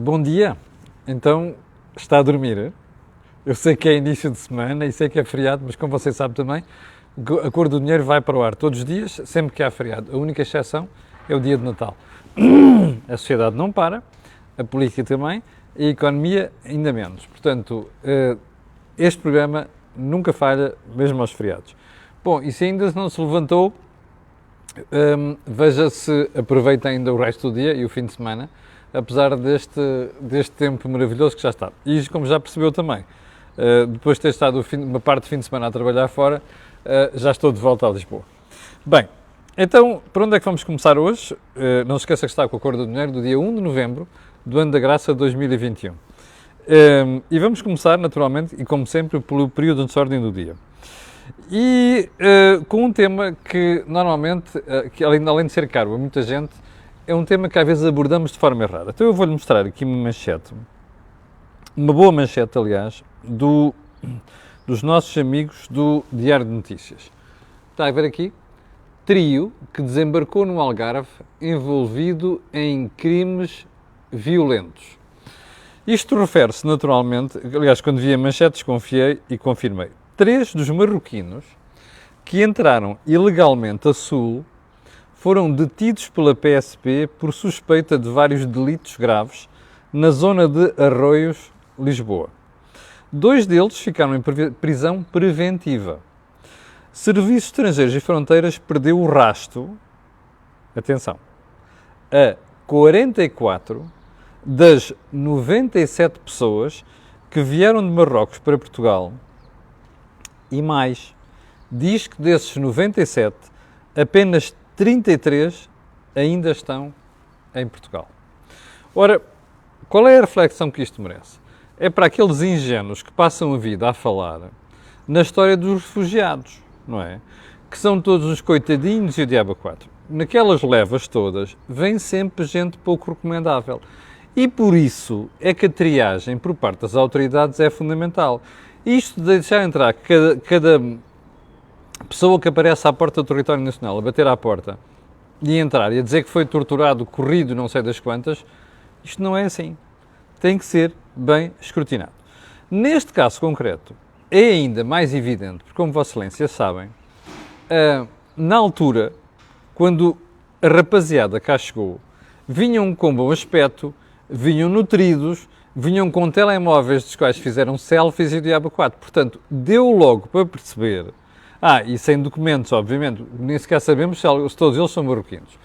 Bom dia. Então, está a dormir? Eu sei que é início de semana e sei que é feriado, mas como você sabe também, a Cor do Dinheiro vai para o ar todos os dias, sempre que há feriado. A única exceção é o dia de Natal. A sociedade não para, a política também, e a economia ainda menos. Portanto, este programa nunca falha, mesmo aos feriados. Bom, e se ainda não se levantou, veja se aproveita ainda o resto do dia e o fim de semana, apesar deste tempo maravilhoso que já está. E como já percebeu também, depois de ter estado uma parte do fim de semana a trabalhar fora, já estou de volta a Lisboa. Bem, então, por onde é que vamos começar hoje? Não se esqueça que está com a Cor do Dinheiro do dia 1 de novembro do ano da graça 2021. E vamos começar, naturalmente, e como sempre, pelo período de ordem do dia. E com um tema que, normalmente, que além de ser caro a muita gente, é um tema que às vezes abordamos de forma errada. Então eu vou-lhe mostrar aqui uma manchete, uma boa manchete, aliás, dos nossos amigos do Diário de Notícias. Está a ver aqui? Trio que desembarcou no Algarve envolvido em crimes violentos. Isto refere-se naturalmente, aliás, quando vi a manchete desconfiei e confirmei. 3 dos marroquinos que entraram ilegalmente a Sul foram detidos pela PSP por suspeita de vários delitos graves na zona de Arroios, Lisboa. 2 deles ficaram em prisão preventiva. Serviços Estrangeiros e Fronteiras perdeu o rastro, atenção, a 44 das 97 pessoas que vieram de Marrocos para Portugal e mais, diz que desses 97, apenas 33 ainda estão em Portugal. Ora, qual é a reflexão que isto merece? É para aqueles ingênuos que passam a vida a falar na história dos refugiados, não é? Que são todos uns coitadinhos e o diabo a quatro. Naquelas levas todas, vem sempre gente pouco recomendável. E por isso é que a triagem por parte das autoridades é fundamental. Isto de deixar entrar cada pessoa que aparece à porta do território nacional, a bater à porta e entrar e a dizer que foi torturado, corrido, não sei das quantas, isto não é assim. Tem que ser bem escrutinado. Neste caso concreto, é ainda mais evidente, porque como Vossa Excelência sabem, na altura, quando a rapaziada cá chegou, vinham com bom aspecto, vinham nutridos, vinham com telemóveis dos quais fizeram selfies e o diabo 4. Portanto, deu logo para perceber. E sem documentos, obviamente, nem sequer sabemos se todos eles são marroquinos.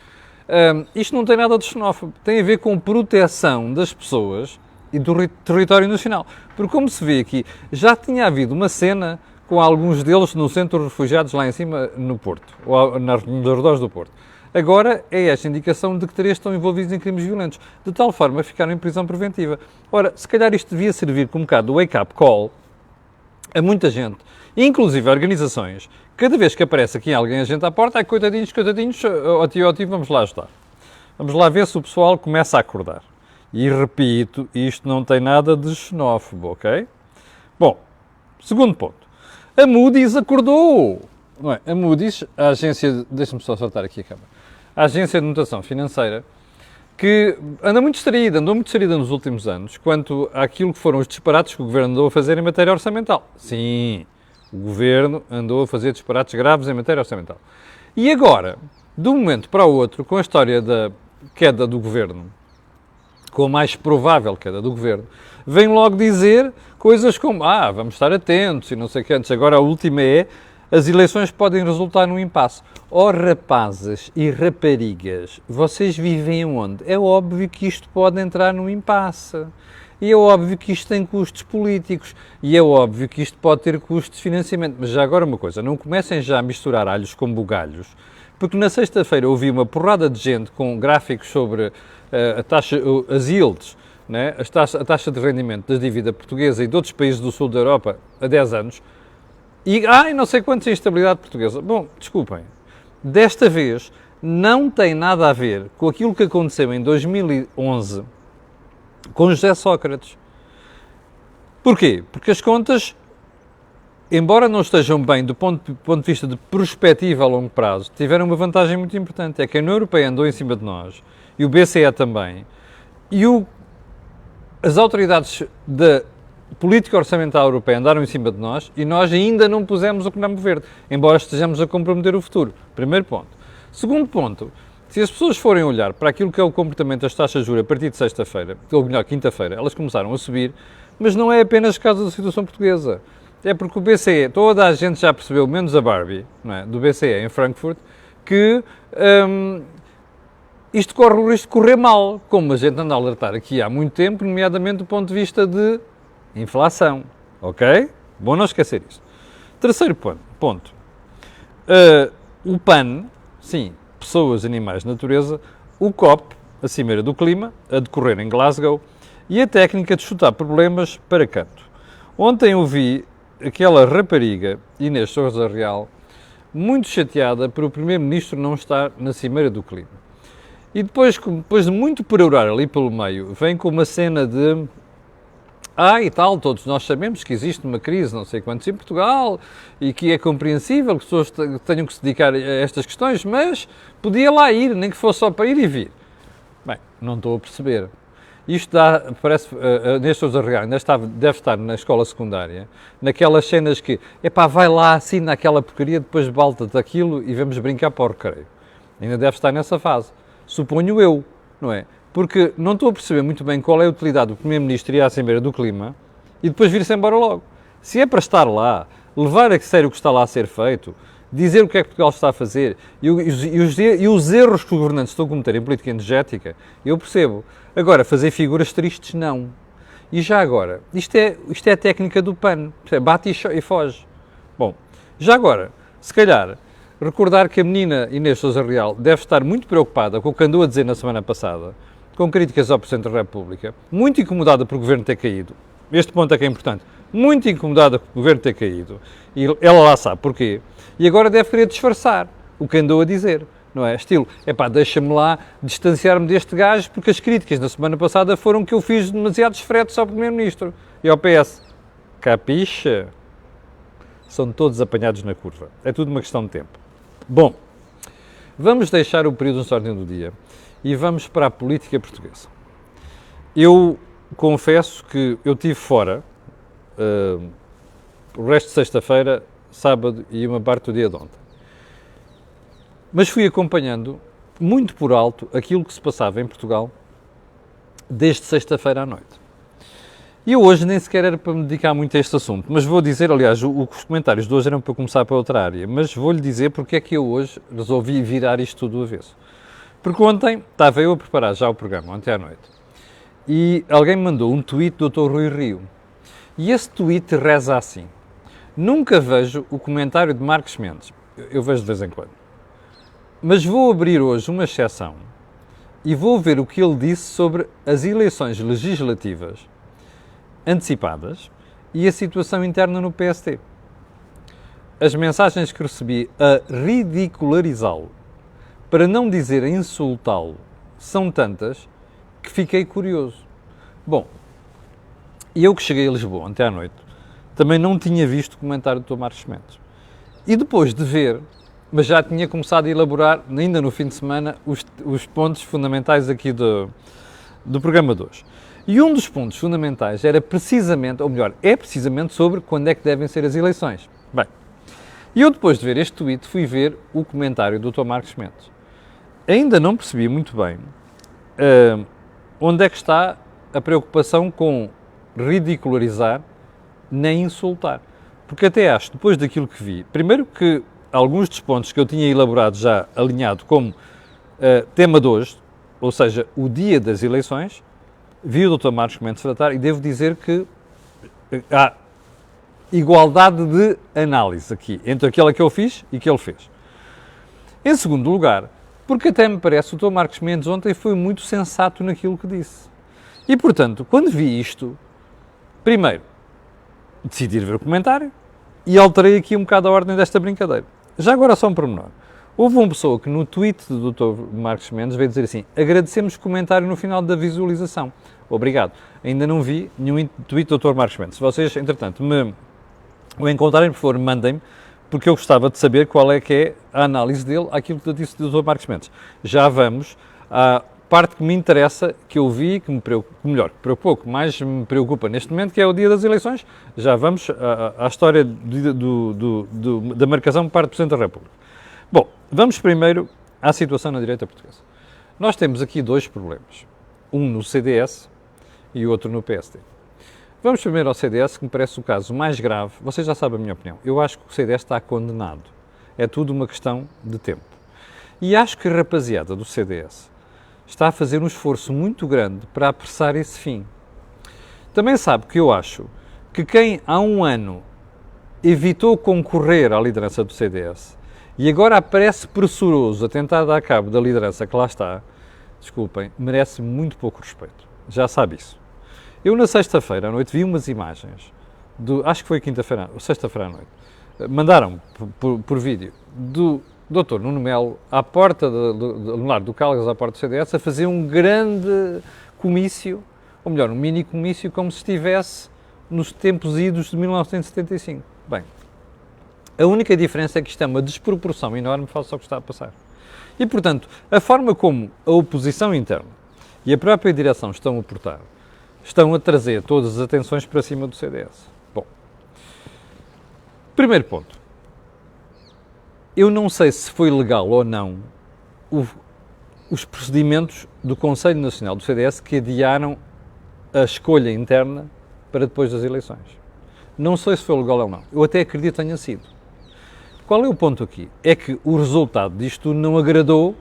Isto não tem nada de xenófobo, tem a ver com proteção das pessoas e do território nacional. Porque, como se vê aqui, já tinha havido uma cena com alguns deles no centro de refugiados lá em cima, no Porto, ou nos arredores do Porto. Agora é esta indicação de que 3 estão envolvidos em crimes violentos, de tal forma a ficaram em prisão preventiva. Ora, se calhar isto devia servir como um bocado de wake-up call a muita gente, inclusive a organizações, cada vez que aparece aqui alguém a gente à porta, coitadinhos, ó tio, vamos lá ajudar. Vamos lá ver se o pessoal começa a acordar. E repito, isto não tem nada de xenófobo, ok? Bom, segundo ponto. A Moody's acordou! Não é? A Moody's, a agência, deixa-me só soltar aqui a câmera, a agência de notação financeira, que andou muito distraída nos últimos anos, quanto àquilo que foram os disparates que o Governo andou a fazer em matéria orçamental. Sim, o Governo andou a fazer disparates graves em matéria orçamental. E agora, de um momento para o outro, com a história da queda do Governo, com a mais provável queda do Governo, vem logo dizer coisas como, vamos estar atentos e não sei o que antes. Agora a última é, as eleições podem resultar num impasse. Rapazes e raparigas, vocês vivem onde? É óbvio que isto pode entrar num impasse. E é óbvio que isto tem custos políticos. E é óbvio que isto pode ter custos de financiamento. Mas já agora uma coisa, não comecem já a misturar alhos com bugalhos, porque na sexta-feira ouvi uma porrada de gente com gráficos sobre a taxa, as yields, né? A taxa de rendimento da dívida portuguesa e de outros países do sul da Europa há 10 anos, e não sei quantos em instabilidade portuguesa. Bom, desculpem, desta vez não tem nada a ver com aquilo que aconteceu em 2011 com José Sócrates. Porquê? Porque as contas, embora não estejam bem do ponto de vista de perspectiva a longo prazo, tiveram uma vantagem muito importante, é que a União Europeia andou em cima de nós, e o BCE também, e as autoridades da política orçamental europeia andaram em cima de nós e nós ainda não pusemos o Campo Verde, embora estejamos a comprometer o futuro. Primeiro ponto. Segundo ponto, se as pessoas forem olhar para aquilo que é o comportamento das taxas de juros a partir de sexta-feira, ou melhor, quinta-feira, elas começaram a subir, mas não é apenas por causa da situação portuguesa. É porque o BCE, toda a gente já percebeu, menos a Barbie, não é, do BCE em Frankfurt, que isto corre o risco de correr mal, como a gente anda a alertar aqui há muito tempo, nomeadamente do ponto de vista de inflação. Ok? Bom não esquecer isto. Terceiro ponto. O PAN, sim, pessoas, animais, natureza, o COP, a Cimeira do Clima, a decorrer em Glasgow, e a técnica de chutar problemas para canto. Ontem ouvi aquela rapariga, Inês Sousa Real, muito chateada por o Primeiro-Ministro não estar na Cimeira do Clima. E depois de muito perorar ali pelo meio, vem com uma cena de e tal, todos nós sabemos que existe uma crise, não sei quantos, em Portugal, e que é compreensível que as pessoas tenham que se dedicar a estas questões, mas podia lá ir, nem que fosse só para ir e vir. Bem, não estou a perceber. Isto parece, Inês Sousa Real ainda deve estar na escola secundária, naquelas cenas que, vai lá, assina aquela porcaria, depois volta-te aquilo e vamos brincar para o recreio. Ainda deve estar nessa fase. Suponho eu, não é? Porque não estou a perceber muito bem qual é a utilidade do Primeiro-Ministro ir à Cimeira do Clima e depois vir-se embora logo. Se é para estar lá, levar a sério o que está lá a ser feito, dizer o que é que Portugal está a fazer e os erros que os governantes estão a cometer em política energética, eu percebo. Agora, fazer figuras tristes, não. E já agora, isto é a técnica do PAN, bate e foge. Bom, já agora, se calhar, recordar que a menina Inês Sousa Real deve estar muito preocupada com o que andou a dizer na semana passada, com críticas ao Presidente da República, muito incomodada por o Governo ter caído. Este ponto é que é importante. Muito incomodada por o Governo ter caído. E ela lá sabe porquê. E agora deve querer disfarçar o que andou a dizer. Não é? Estilo, deixa-me lá distanciar-me deste gajo, porque as críticas na semana passada foram que eu fiz demasiados fretes ao Primeiro-Ministro e ao PS. Capixa? São todos apanhados na curva. É tudo uma questão de tempo. Bom, vamos deixar o período de ordem do dia e vamos para a política portuguesa. Eu confesso que eu estive fora o resto de sexta-feira, sábado e uma parte do dia de ontem. Mas fui acompanhando, muito por alto, aquilo que se passava em Portugal desde sexta-feira à noite. E eu hoje nem sequer era para me dedicar muito a este assunto, mas vou dizer, aliás, os comentários de hoje eram para começar para outra área, mas vou-lhe dizer porque é que eu hoje resolvi virar isto tudo do avesso. Porque ontem estava eu a preparar já o programa, ontem à noite, e alguém me mandou um tweet do Dr. Rui Rio. E esse tweet reza assim: nunca vejo o comentário de Marcos Mendes. Eu vejo de vez em quando. Mas vou abrir hoje uma exceção e vou ver o que ele disse sobre as eleições legislativas antecipadas e a situação interna no PSD. As mensagens que recebi a ridicularizá-lo, para não dizer a insultá-lo, são tantas que fiquei curioso. Bom, eu que cheguei a Lisboa ontem à noite, também não tinha visto o comentário do Dr. Marcos Mendes. E depois de ver, mas já tinha começado a elaborar, ainda no fim de semana, os pontos fundamentais aqui do programa de hoje. E um dos pontos fundamentais era precisamente, ou melhor, é precisamente sobre quando é que devem ser as eleições. Bem, e eu depois de ver este tweet fui ver o comentário do Dr. Marcos Mendes. Ainda não percebi muito bem onde é que está a preocupação com ridicularizar nem insultar. Porque até acho, depois daquilo que vi, primeiro que alguns dos pontos que eu tinha elaborado já alinhado como tema de hoje, ou seja, o dia das eleições, vi o Dr. Marcos Mendes tratar e devo dizer que há igualdade de análise aqui, entre aquela que eu fiz e que ele fez. Em segundo lugar, porque até me parece que o Dr. Marcos Mendes ontem foi muito sensato naquilo que disse. E, portanto, quando vi isto, primeiro, decidi ver o comentário e alterei aqui um bocado a ordem desta brincadeira. Já agora só um pormenor. Houve uma pessoa que no tweet do Dr. Marcos Mendes veio dizer assim: agradecemos o comentário no final da visualização. Obrigado. Ainda não vi nenhum tweet do Dr. Marcos Mendes. Se vocês, entretanto, me o encontrarem, por favor, mandem-me, porque eu gostava de saber qual é que é a análise dele àquilo que eu disse do Dr. Marcos Mendes. Já vamos parte que me interessa, que eu vi, que me preocupa, melhor, que preocupa, que mais me preocupa neste momento, que é o dia das eleições. Já vamos à história da marcação por parte do Presidente da República. Bom, vamos primeiro à situação na direita portuguesa. Nós temos aqui dois problemas, um no CDS e o outro no PSD. Vamos primeiro ao CDS, que me parece o caso mais grave. Vocês já sabem a minha opinião. Eu acho que o CDS está condenado. É tudo uma questão de tempo. E acho que a rapaziada do CDS está a fazer um esforço muito grande para apressar esse fim. Também sabe que eu acho que quem há um ano evitou concorrer à liderança do CDS e agora aparece pressuroso a tentar dar cabo da liderança que lá está, desculpem, merece muito pouco respeito. Já sabe isso. Eu na sexta-feira à noite vi umas imagens, acho que foi quinta-feira, ou sexta-feira à noite, mandaram por vídeo, do Dr. Nuno Melo à porta no lar do Calgas, à porta do CDS, a fazer um grande comício, ou melhor, um mini comício, como se estivesse nos tempos idos de 1975. Bem, a única diferença é que isto é uma desproporção enorme face ao que está a passar. E, portanto, a forma como a oposição interna e a própria direção estão a portar, estão a trazer todas as atenções para cima do CDS. Bom, primeiro ponto. Eu não sei se foi legal ou não os procedimentos do Conselho Nacional do CDS que adiaram a escolha interna para depois das eleições. Não sei se foi legal ou não. Eu até acredito que tenha sido. Qual é o ponto aqui? É que o resultado disto não agradou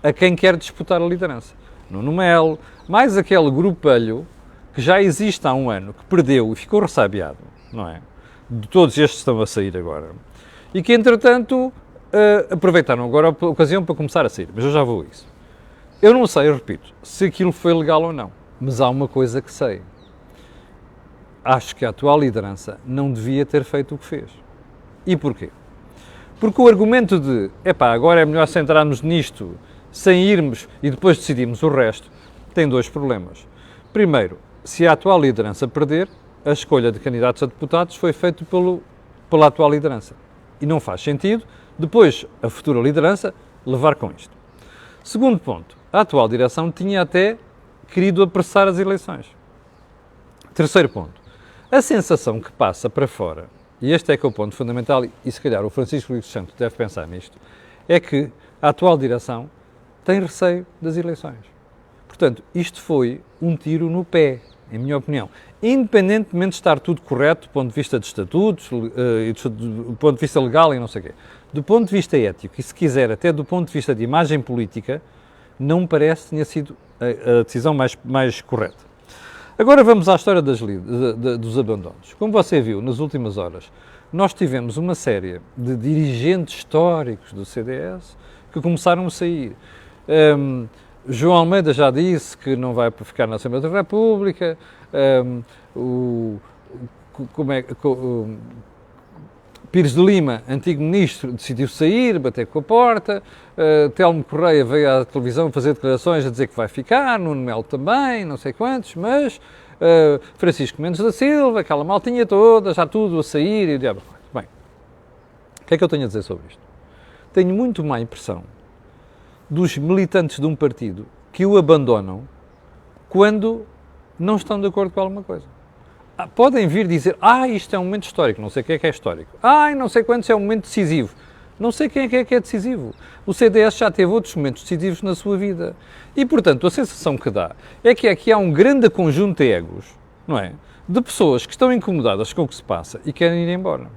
a quem quer disputar a liderança. Nuno Melo, mais aquele grupelho que já existe há um ano, que perdeu e ficou ressabiado, não é? De todos estes estão a sair agora. E que, entretanto, aproveitaram agora a ocasião para começar a sair. Mas eu já vou a isso. Eu não sei, eu repito, se aquilo foi legal ou não. Mas há uma coisa que sei. Acho que a atual liderança não devia ter feito o que fez. E porquê? Porque o argumento de, agora é melhor centrarmos nisto, sem irmos e depois decidirmos o resto, tem dois problemas. Primeiro, se a atual liderança perder, a escolha de candidatos a deputados foi feita pela atual liderança. E não faz sentido, depois, a futura liderança levar com isto. Segundo ponto, a atual direção tinha até querido apressar as eleições. Terceiro ponto, a sensação que passa para fora, e este é que é o ponto fundamental, e se calhar o Francisco Luís Santos deve pensar nisto, é que a atual direção tem receio das eleições. Portanto, isto foi um tiro no pé, em minha opinião. Independentemente de estar tudo correto do ponto de vista de estatutos, do ponto de vista legal e não sei o quê. Do ponto de vista ético, e se quiser até do ponto de vista de imagem política, não me parece que tenha sido a decisão mais correta. Agora vamos à história dos abandonos. Como você viu, nas últimas horas, nós tivemos uma série de dirigentes históricos do CDS que começaram a sair. João Almeida já disse que não vai ficar na Assembleia da República, Pires de Lima, antigo ministro, decidiu sair, bater com a porta, Telmo Correia veio à televisão fazer declarações a dizer que vai ficar, Nuno Melo também, não sei quantos, mas Francisco Mendes da Silva, aquela maltinha toda, já tudo a sair e o diabo. Bem, o que é que eu tenho a dizer sobre isto? Tenho muito má impressão dos militantes de um partido que o abandonam quando não estão de acordo com alguma coisa. Podem vir dizer, isto é um momento histórico, não sei quem é que é histórico. Não sei quantos é um momento decisivo. Não sei quem é que é decisivo. O CDS já teve outros momentos decisivos na sua vida. E, portanto, a sensação que dá é que aqui há um grande conjunto de egos, não é? De pessoas que estão incomodadas com o que se passa e querem ir embora.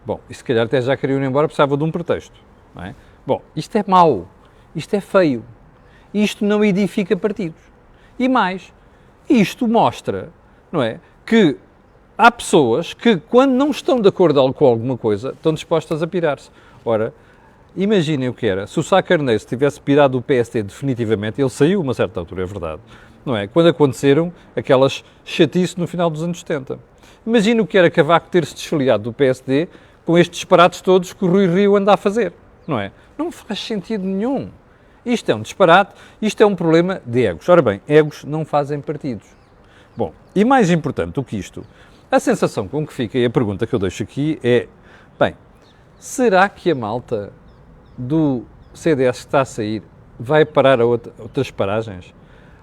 Bom, e se calhar até já queriam ir embora, precisava de um pretexto, não é? Bom, isto é mau. Isto é feio. Isto não edifica partidos. E mais, isto mostra, não é, que há pessoas que, quando não estão de acordo com alguma coisa, estão dispostas a pirar-se. Ora, imaginem o que era. Se o Sá Carneiro tivesse pirado o PSD definitivamente, ele saiu a uma certa altura, é verdade, não é? Quando aconteceram aquelas chatices no final dos anos 70. Imaginem o que era Cavaco ter-se desfiliado do PSD com estes disparates todos que o Rui Rio anda a fazer, não é? Não faz sentido nenhum. Isto é um disparate, isto é um problema de egos. Ora bem, egos não fazem partidos. Bom, e mais importante do que isto, a sensação com que fica, e a pergunta que eu deixo aqui é, bem, será que a malta do CDS que está a sair vai parar a outras paragens?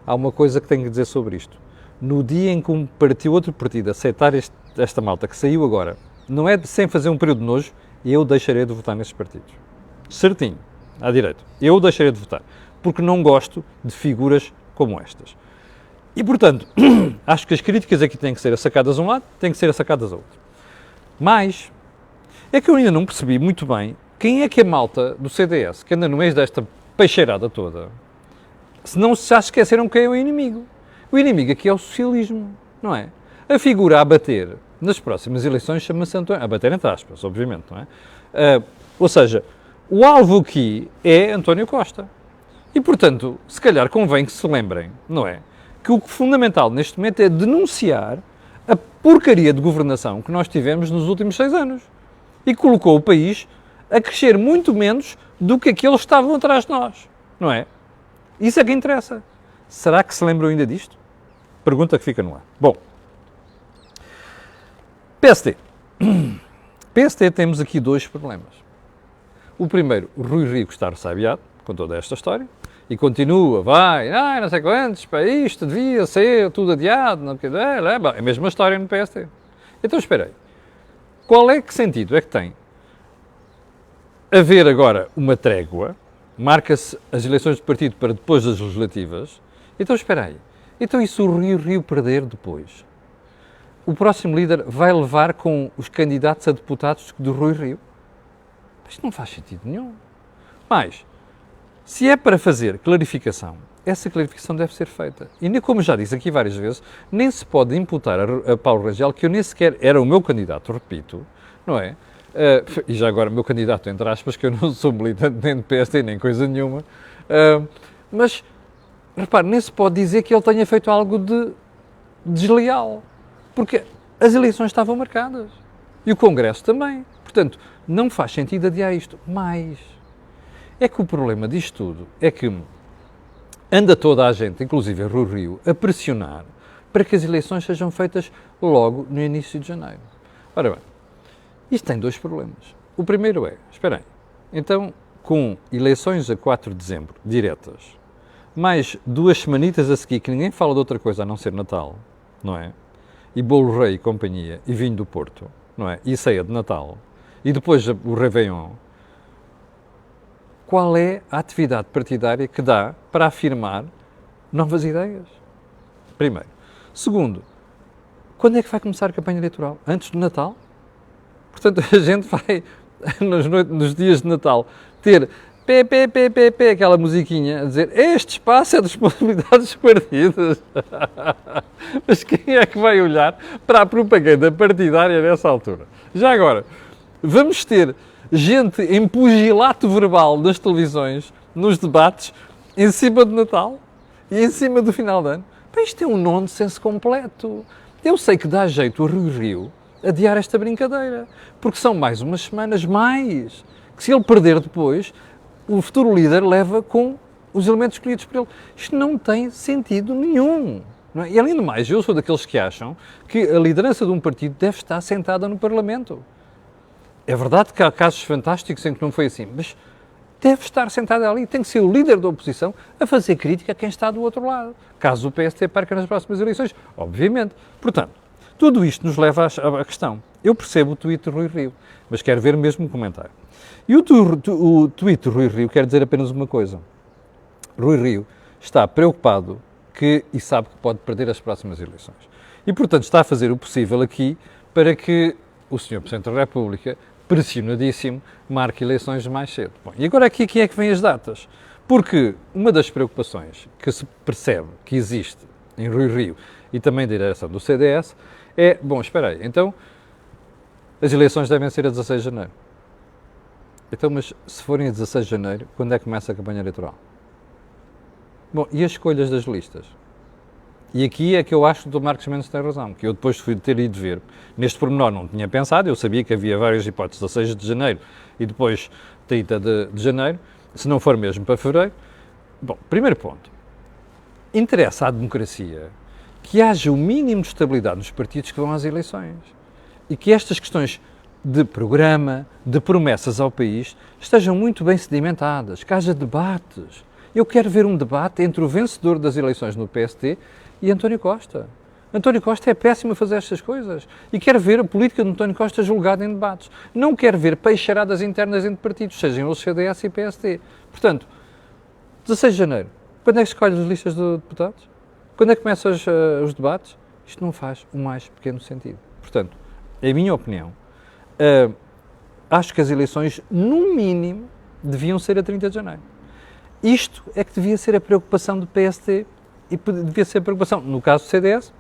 há uma coisa que tenho que dizer sobre isto. No dia em que outro partido aceitar esta malta que saiu agora, não é sem fazer um período de nojo, eu deixarei de votar nesses partidos. Certinho, à direita. Eu deixarei de votar. Porque não gosto de figuras como estas. E, portanto, acho que as críticas aqui têm que ser assacadas a um lado, têm que ser assacadas a outro. Mas, é que eu ainda não percebi muito bem quem é que a malta do CDS, que anda no meio desta peixeirada toda, se não já se esqueceram quem é o inimigo. O inimigo aqui é o socialismo, não é? A figura a bater nas próximas eleições chama-se António... A bater entre aspas, obviamente, não é? Ou seja, o alvo aqui é António Costa. E, portanto, se calhar convém que se lembrem, não é? Que o fundamental neste momento é denunciar a porcaria de governação que nós tivemos nos últimos 6 anos. E colocou o país a crescer muito menos do que aqueles que estavam atrás de nós, não é? Isso é que interessa. Será que se lembram ainda disto? Pergunta que fica no ar. Bom, PSD. PSD temos aqui 2 problemas. O primeiro, o Rui Rio está ressabiado com toda esta história e continua, não sei quantos, para isto devia ser tudo adiado, não, é a mesma história no PSD. Então, espera aí. Qual é que sentido é que tem haver agora uma trégua, marca-se as eleições de partido para depois das legislativas, então espera aí. Então e se o Rio perder depois? O próximo líder vai levar com os candidatos a deputados do Rui Rio? Isto não faz sentido nenhum. Mas, se é para fazer clarificação, essa clarificação deve ser feita. E como já disse aqui várias vezes, nem se pode imputar a Paulo Rangel, que eu nem sequer era o meu candidato, repito, não é? E já agora o meu candidato, entre aspas, que eu não sou militante nem de PSD, nem coisa nenhuma, mas, repare, nem se pode dizer que ele tenha feito algo de desleal, porque as eleições estavam marcadas, e o Congresso também. Portanto, não faz sentido adiar isto. Mas é que o problema disto tudo é que anda toda a gente, inclusive a Rui Rio, a pressionar para que as eleições sejam feitas logo no início de janeiro. Ora bem, isto tem 2 problemas. O primeiro é, espera aí, então com eleições a 4 de dezembro, diretas, mais 2 semanitas a seguir, que ninguém fala de outra coisa a não ser Natal, não é? E bolo rei e companhia, e vinho do Porto, não é? E ceia de Natal, e depois o Réveillon. Qual é a atividade partidária que dá para afirmar novas ideias? Primeiro. Segundo, quando é que vai começar a campanha eleitoral? Antes do Natal? Portanto, a gente vai, nos dias de Natal, ter PPPPP, aquela musiquinha, a dizer este espaço é das possibilidades partidas. Mas quem é que vai olhar para a propaganda partidária nessa altura? Já agora, vamos ter gente em pugilato verbal nas televisões, nos debates, em cima do Natal e em cima do final de ano. Isto é um nonsense completo. Eu sei que dá jeito a Rui Rio adiar esta brincadeira, porque são mais umas semanas mais, que se ele perder depois, o futuro líder leva com os elementos escolhidos por ele. Isto não tem sentido nenhum. Não é? E além do mais, eu sou daqueles que acham que a liderança de um partido deve estar sentada no Parlamento. É verdade que há casos fantásticos em que não foi assim, mas deve estar sentada ali, tem que ser o líder da oposição a fazer crítica a quem está do outro lado, caso o PSD perca nas próximas eleições, obviamente. Portanto, tudo isto nos leva à questão. Eu percebo o tweet de Rui Rio, mas quero ver mesmo um comentário. E o tweet de Rui Rio quer dizer apenas uma coisa. Rui Rio está preocupado e sabe que pode perder as próximas eleições. E, portanto, está a fazer o possível aqui para que o Sr. Presidente da República, pressionadíssimo, marque eleições mais cedo. Bom, e agora aqui é que vêm as datas. Porque uma das preocupações que se percebe que existe em Rui Rio e também da direção do CDS é, bom, espera aí, então as eleições devem ser a 16 de janeiro. Então, mas se forem a 16 de janeiro, quando é que começa a campanha eleitoral? Bom, e as escolhas das listas? E aqui é que eu acho que o Marcos Mendes tem razão, que eu depois de ter ido ver, neste pormenor não tinha pensado, eu sabia que havia várias hipóteses, 16 de janeiro e depois 30 de janeiro, se não for mesmo para fevereiro. Bom, primeiro ponto, interessa à democracia que haja o mínimo de estabilidade nos partidos que vão às eleições e que estas questões de programa, de promessas ao país, estejam muito bem sedimentadas, que haja debates. Eu quero ver um debate entre o vencedor das eleições no PST e António Costa. António Costa é péssimo a fazer estas coisas. E quero ver a política de António Costa julgada em debates. Não quero ver peixaradas internas entre partidos, sejam eles CDS e PST. Portanto, 16 de janeiro, quando é que escolhe as listas de deputados? Quando é que começam os debates? Isto não faz o mais pequeno sentido. Portanto, em minha opinião, acho que as eleições, no mínimo, deviam ser a 30 de janeiro. Isto é que devia ser a preocupação do PST e devia ser a preocupação, no caso do CDS.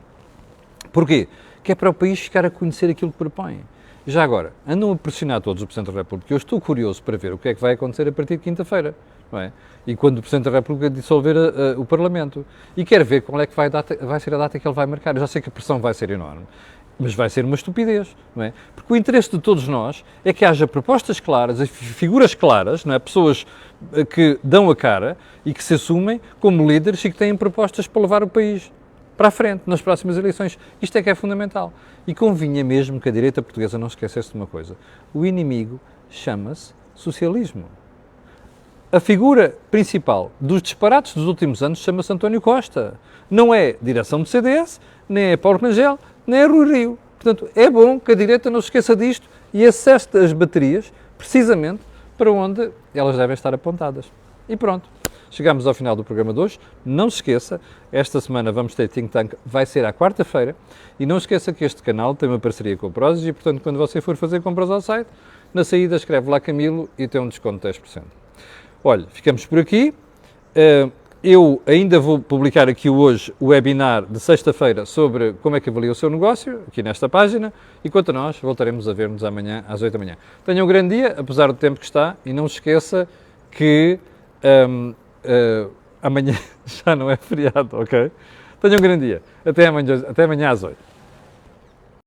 Porquê? Que é para o país ficar a conhecer aquilo que propõe. Já agora, andam a pressionar todos o Presidente da República. Eu estou curioso para ver o que é que vai acontecer a partir de quinta-feira, não é? E quando o Presidente da República dissolver o Parlamento. E quero ver qual é que vai ser a data que ele vai marcar. Eu já sei que a pressão vai ser enorme, mas vai ser uma estupidez, não é? Porque o interesse de todos nós é que haja propostas claras, figuras claras, não é? Pessoas que dão a cara e que se assumem como líderes e que têm propostas para levar o país para a frente nas próximas eleições. Isto é que é fundamental. E convinha mesmo que a direita portuguesa não esquecesse de uma coisa. O inimigo chama-se socialismo. A figura principal dos disparates dos últimos anos chama-se António Costa. Não é direção do CDS, nem é Paulo Rangel, nem é Rui Rio. Portanto, é bom que a direita não se esqueça disto e acesse as baterias, precisamente, para onde elas devem estar apontadas. E pronto. Chegamos ao final do programa de hoje. Não se esqueça, esta semana vamos ter Think Tank, vai ser à quarta-feira. E não se esqueça que este canal tem uma parceria com o Prozis e, portanto, quando você for fazer compras ao site, na saída escreve lá Camilo e tem um desconto de 10%. Olha, ficamos por aqui. Eu ainda vou publicar aqui hoje o webinar de sexta-feira sobre como é que avalia o seu negócio, aqui nesta página, e quanto a nós, voltaremos a ver-nos amanhã às 8 da manhã. Tenha um grande dia, apesar do tempo que está, e não se esqueça que amanhã já não é feriado, ok? Tenha um grande dia. Até amanhã às 8.